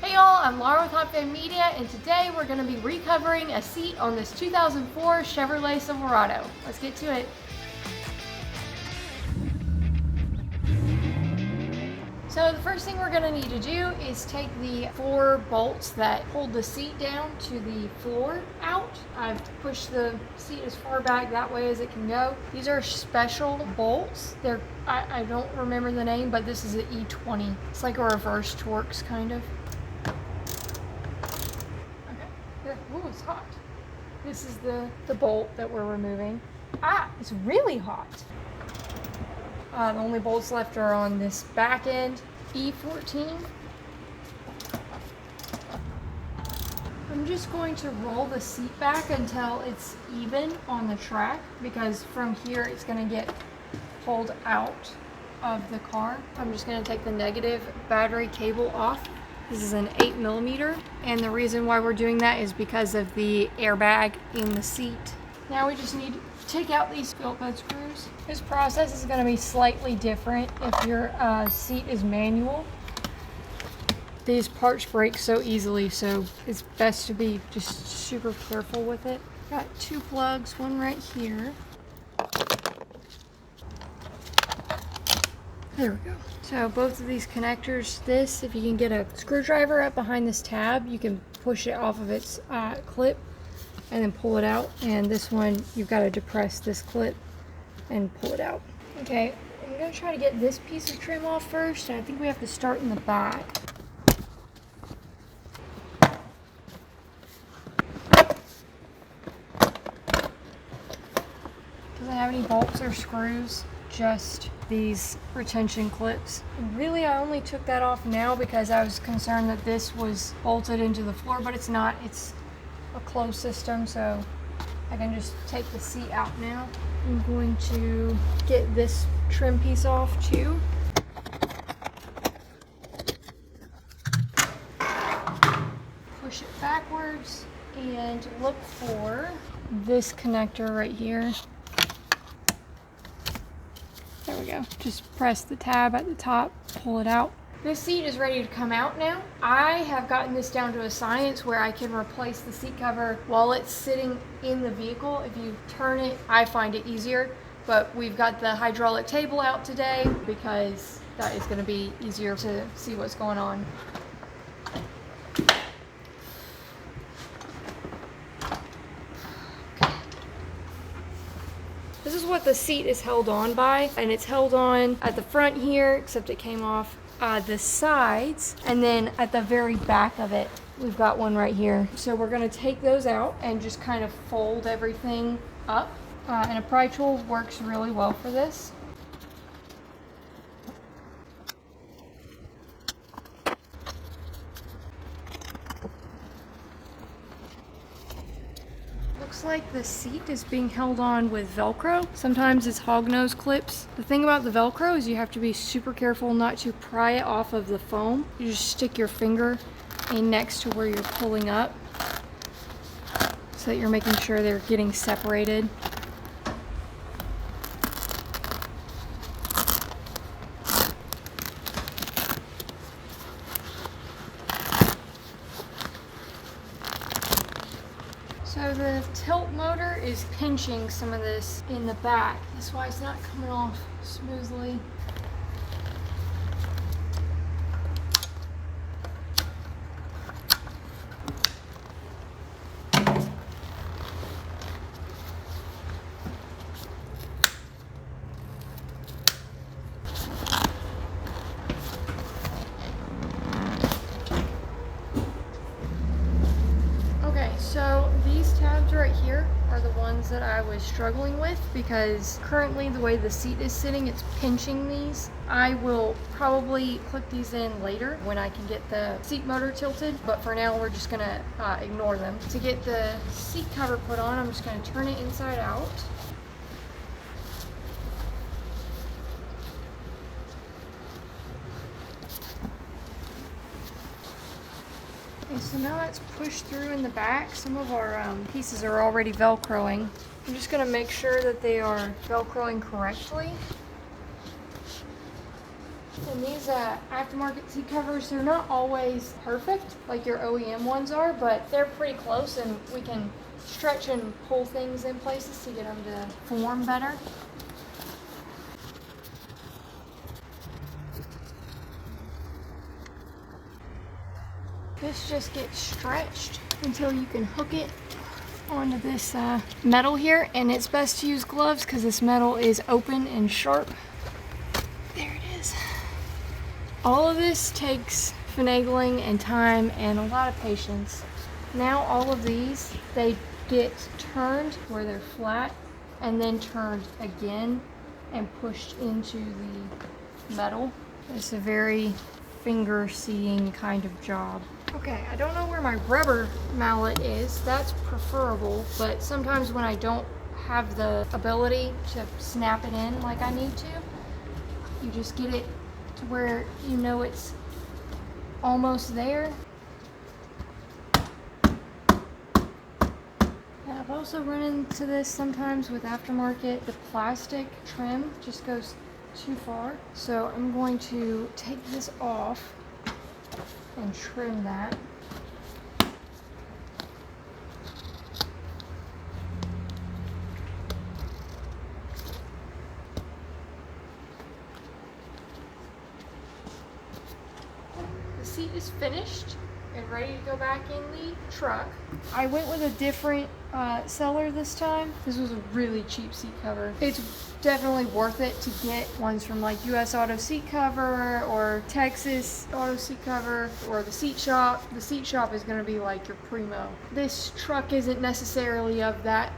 Hey y'all, I'm Laura with Hot Fan Media, and today we're going to be recovering a seat on this 2004 Chevrolet Silverado. Let's get to it. So the first thing we're going to need to do is take the 4 bolts that hold the seat down to the floor out. I've pushed the seat as far back that way as it can go. These are special bolts. I don't remember the name, but this is an E20. It's like a reverse torx kind of. Ooh, it's hot. This is the bolt that we're removing. It's really hot. The only bolts left are on this back end, E14. I'm just going to roll the seat back until it's even on the track, because from here it's going to get pulled out of the car. I'm just going to take the negative battery cable off. This is an 8mm, and the reason why we're doing that is because of the airbag in the seat. Now we just need to take out these Flathead screws. This process is going to be slightly different if your seat is manual. These parts break so easily, so it's best to be just super careful with it. Got 2 plugs, one right here. There we go. So both of these connectors, if you can get a screwdriver up behind this tab, you can push it off of its clip and then pull it out. And this one, you've got to depress this clip and pull it out. Okay, I'm going to try to get this piece of trim off first. I think we have to start in the back. Doesn't have any bolts or screws, just these retention clips. Really, I only took that off now because I was concerned that this was bolted into the floor, but it's not. It's a closed system, so I can just take the seat out now. I'm going to get this trim piece off too. Push it backwards and look for this connector right here. There we go. Just press the tab at the top, pull it out. This seat is ready to come out now. I have gotten this down to a science where I can replace the seat cover while it's sitting in the vehicle. If you turn it, I find it easier, but we've got the hydraulic table out today because that is going to be easier to see what's going on. This is what the seat is held on by, and it's held on at the front here, except it came off the sides, and then at the very back of it, we've got one right here. So we're gonna take those out and just kind of fold everything up, and a pry tool works really well for this. Looks like the seat is being held on with Velcro. Sometimes it's hognose clips. The thing about the Velcro is you have to be super careful not to pry it off of the foam. You just stick your finger in next to where you're pulling up so that you're making sure they're getting separated. So the tilt motor is pinching some of this in the back. That's why it's not coming off smoothly. So these tabs right here are the ones that I was struggling with because currently the way the seat is sitting, it's pinching these. I will probably clip these in later when I can get the seat motor tilted, but for now we're just gonna ignore them. To get the seat cover put on, I'm just gonna turn it inside out. Okay, so now that's pushed through in the back. Some of our pieces are already Velcroing. I'm just going to make sure that they are Velcroing correctly. And these aftermarket seat covers, they're not always perfect like your OEM ones are, but they're pretty close, and we can stretch and pull things in places to get them to form better. This just gets stretched until you can hook it onto this metal here, and it's best to use gloves because this metal is open and sharp. There it is. All of this takes finagling and time and a lot of patience. Now all of these, they get turned where they're flat and then turned again and pushed into the metal. It's a very finger seeing kind of job. Okay, I don't know where my rubber mallet is. That's preferable, but sometimes when I don't have the ability to snap it in like I need to, you just get it to where you know it's almost there. And I've also run into this sometimes with aftermarket. The plastic trim just goes too far. So I'm going to take this off and trim that. The seat is finished and ready to go back in the truck. I went with a different seller this time. This was a really cheap seat cover. It's definitely worth it to get ones from like US Auto Seat Cover or Texas Auto Seat Cover or the Seat Shop. The Seat Shop is going to be like your primo. This truck isn't necessarily of that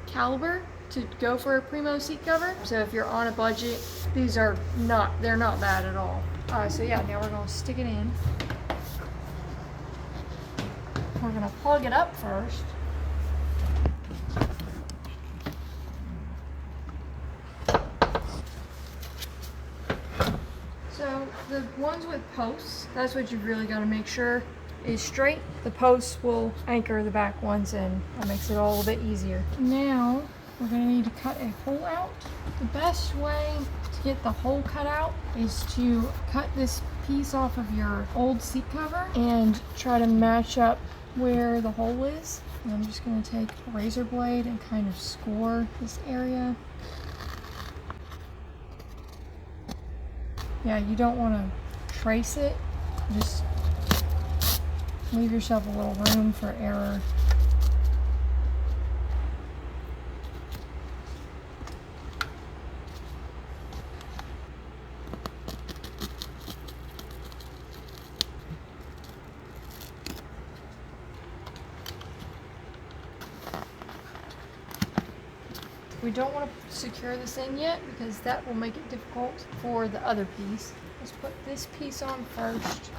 caliber to go for a primo seat cover. So if you're on a budget, these are not, they're not bad at all. So yeah, now we're going to stick it in. We're going to plug it up first. So the ones with posts, that's what you've really got to make sure is straight. The posts will anchor the back ones in. That makes it all a little bit easier. Now we're going to need to cut a hole out. The best way to get the hole cut out is to cut this piece off of your old seat cover and try to match up where the hole is. And I'm just going to take a razor blade and kind of score this area. Yeah, you don't want to trace it, just leave yourself a little room for error. We don't want to secure this in yet because that will make it difficult for the other piece. Let's put this piece on first.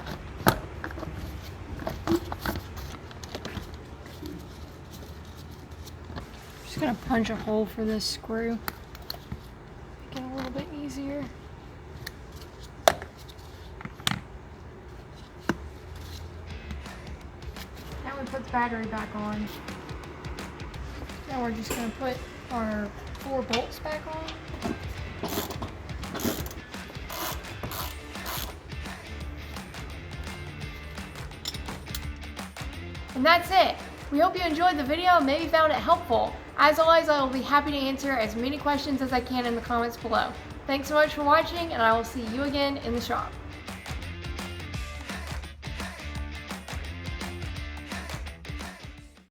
Just gonna punch a hole for this screw. Make it a little bit easier. Now we put the battery back on. Now we're just gonna put our 4 bolts back on. And that's it. We hope you enjoyed the video and maybe found it helpful. As always, I will be happy to answer as many questions as I can in the comments below. Thanks so much for watching, and I will see you again in the shop.